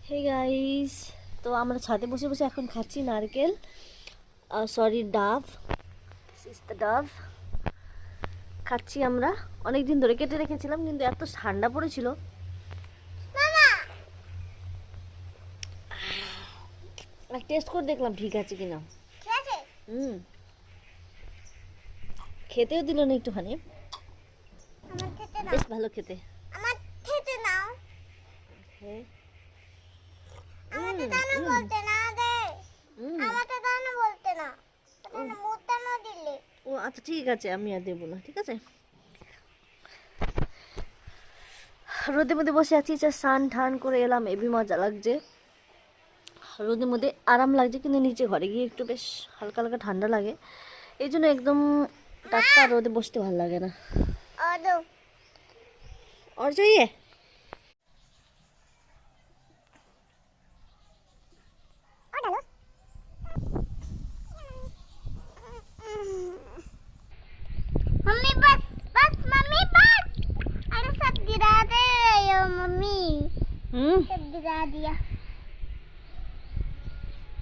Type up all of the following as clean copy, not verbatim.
Hey guys, তো আমরা ছাদে বসে বসে এখন খাচ্ছি নারকেল, সরি ডাব, দিস ইজ দ্য ডাব। খাচ্ছি আমরা, অনেক দিন ধরে কেটে রেখেছিলাম কিন্তু এত ঠান্ডা পড়েছিল। টেস্ট করে দেখলাম ঠিক আছে কিনা। হুম, খেতেও দিল না একটুখানি, বেশ ভালো খেতে। আমার খেতে নাও। হ্যাঁ, আমাকে কেন বলতে না দে? আমাকে কেন বলতে না? কেন মুখটা না দিলে? ও আচ্ছা ঠিক আছে, আমি আর দেবো না, ঠিক আছে। রোদের মধ্যে বসে আছি, স্নান ঠান করে এলাম, এবি মজা লাগছে। রোদের মধ্যে আরাম লাগছে, কিন্তু নিচে ঘরে গিয়ে একটু বেশ হালকা হালকা ঠান্ডা লাগে, এই জন্য একদম টাটকা রোদে বসতে ভালো লাগে না। আদো और चाहिए? डालो। मम्मी बस बस मम्मी बस। अरे सब गिरा दे रही हो मम्मी। सब गिरा दिया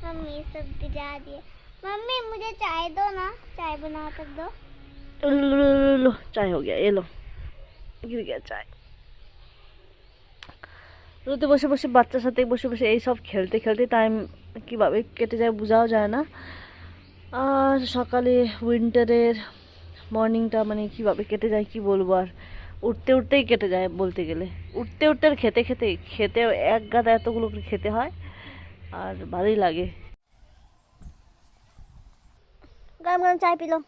मम्मी, सब गिरा दिया। मम्मी मुझे चाय दो ना, चाय बना कर दो। लो चाय हो गया, ये लो, गिर गया चाय। রোদে বসে বসে বাচ্চার সাথে বসে বসে এই সব খেলতে খেলতে টাইম কীভাবে কেটে যায় বোঝাও যায় না। আর সকালে উইন্টারের মর্নিংটা মানে কীভাবে কেটে যায় কি বলবো, আর উঠতে উঠতেই কেটে যায় বলতে গেলে। উঠতে উঠতে আর খেতে খেতে খেতে এক গাদা এতগুলো করে খেতে হয়, আর ভালোই লাগে। গরম গরম চায় পিলো,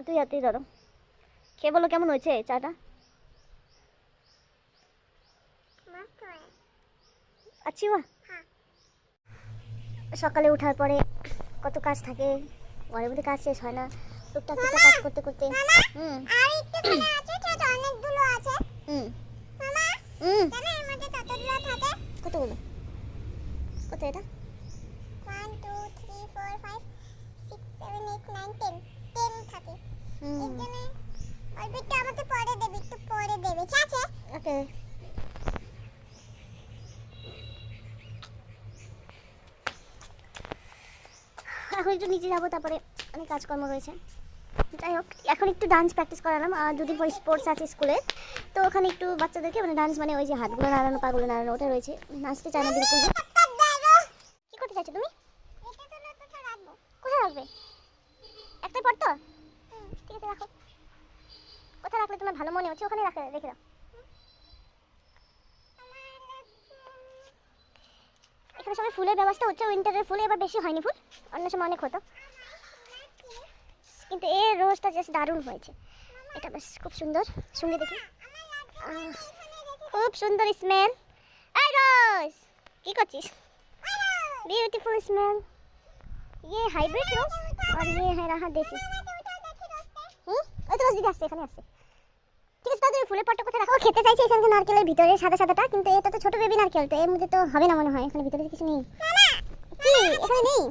তুই হাতেই ধরো, খেয়ে বলো কেমন হয়েছে চাটা। আচ্ছা বা সকালে ওঠার পরে কত কাজ থাকে, ঘরের মধ্যে কাজ শেষ হয় না, টুকটাক টুকটাক কাজ করতে করতে। আর একটুখানি আছে, তো অনেকগুলো আছে। মামা জানো এর মধ্যে কতগুলো থাকে? কতগুলো? কত এটা? 1 2 3 4 5 6 7 8 9 10 10 থাকে। এর জন্য অল্পটা আমাকে পরে দেবে, একটু পরে দেবে, ঠিক আছে? ওকে। এখন একটু নিচে যাবো, তারপরে অনেক কাজকর্ম রয়েছে। যাই হোক, এখন একটু ডান্স প্র্যাকটিস করালাম, আর দুদিন পর স্পোর্টস আছে স্কুলে, তো ওখানে একটু বাচ্চাদেরকে মানে ডান্স মানে ওই যে হাতগুলো নাড়ানো পাগুলো নাড়ানো ওটা রয়েছে, নাচতে চায় না বিলকুল। কি করতে চাইছো তুমি? কোথায় রাখবে? একটাই পর তো, ঠিক আছে রাখো। কোথায় রাখলে তোমার ভালো মনে হচ্ছে ওখানে রেখে দাও। এখানে সবাই ফুলের ব্যবস্থা হচ্ছে, উইন্টারের ফুল এবার বেশি হয়নি, ফুল অন্য সময় অনেক হতো, কিন্তু এই রোজটা জাস্ট দারুণ হয়েছে। এটা বেশ খুব সুন্দর, সঙ্গে দেখি খুব সুন্দর স্মেল। এই রোজ কি করছিস? Beautiful smell. ये हाइब्रिड रोज और ये है रहा देसी। ওই তো রোজ দিদি আসছে, এখানে আসছে। ঠিক আছে, তাহলে ফুলের পটটা কোথায় রাখো? খেতে চাইছি এখানে নারকেলের ভিতরে সাদা সাদাটা, কিন্তু এটা তো ছোট বেবি নারকেল, তো এর মধ্যে তো হবে না মনে হয়, এখানে ভিতরে কিছু নেই। কি এখানে নেই?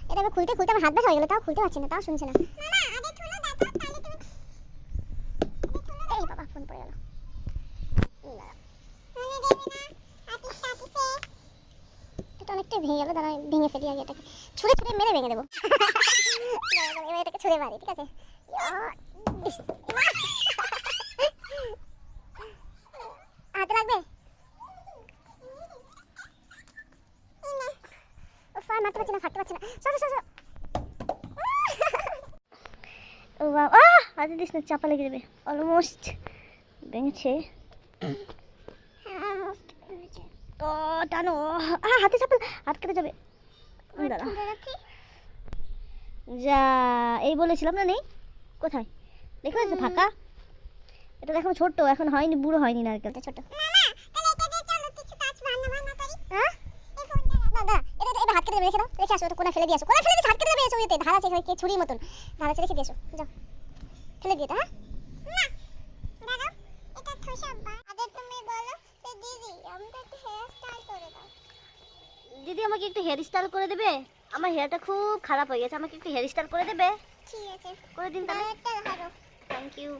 এটা আমি খুলতে খুলতে আমার হাত ব্যথা হয়ে গেল, তাও খুলতে পারছি না, তাও শুনছে না। এই বাবা ফোন পড়ে গেল। এটা অনেকটা ভেঙে গেল, দাঁড়া ভেঙে ফেলি আগে এটাকে, ছুঁড়ে ছুঁড়ে মেরে ভেঙে দেবো। এবার এটাকে ছুঁড়ে মারি, ঠিক আছে? হাতে লাগবে? মারতে পারছি না, ফাটতে পারছি না, সরো সরো। ও বাবা, হাতে দিস না, চাপা লেগে যাবে। অলমোস্ট ভেঙেছে, ও টানো, হাতে চাপা, হাত কেটে যাবে। দাঁড়া যা, এই বলেছিলাম না নেই, কোথায় দেখো আছে ফাঁকা। এটা দেখো ছোট, এখন হয়নি, বুড়ো হয়নি নারকেলটা, ছোট। হাত কেটে রেখে দাও, রেখে আসো, কোনা ফেলে দিয়ে আসো, কোনা ফেলে দিয়ে হাত কেটে দেবে, এসো ইয়েতে ধার আছে, এখানে ছুরির মতন ধার আছে, রেখে দিয়ে আসো, যাও ফেলে দিয়ে। হ্যাঁ দিদি আমাকে একটু হেয়ার স্টাইল করে দেবে, আমার হেয়ারটা খুব খারাপ হয়ে গেছে, আমাকে একটু হেয়ার স্টাইল করে দেবে? ঠিক আছে করে দিন তাহলে, thank you.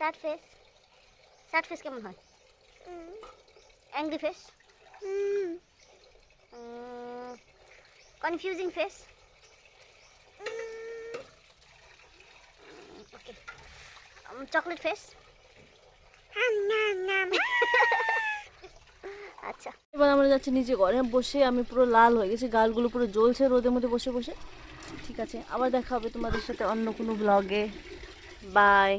Sad face. Sad face কেমন হয়? Angry face, confusing face, okay, chocolate face. আচ্ছা, এবার আমরা যাচ্ছি নিচে ঘরে বসে। আমি পুরো লাল হয়ে গেছি, গালগুলো পুরো জ্বলছে রোদের মধ্যে বসে বসে। ঠিক আছে, আবার দেখা হবে তোমাদের সাথে অন্য কোনো ব্লগে। বাই।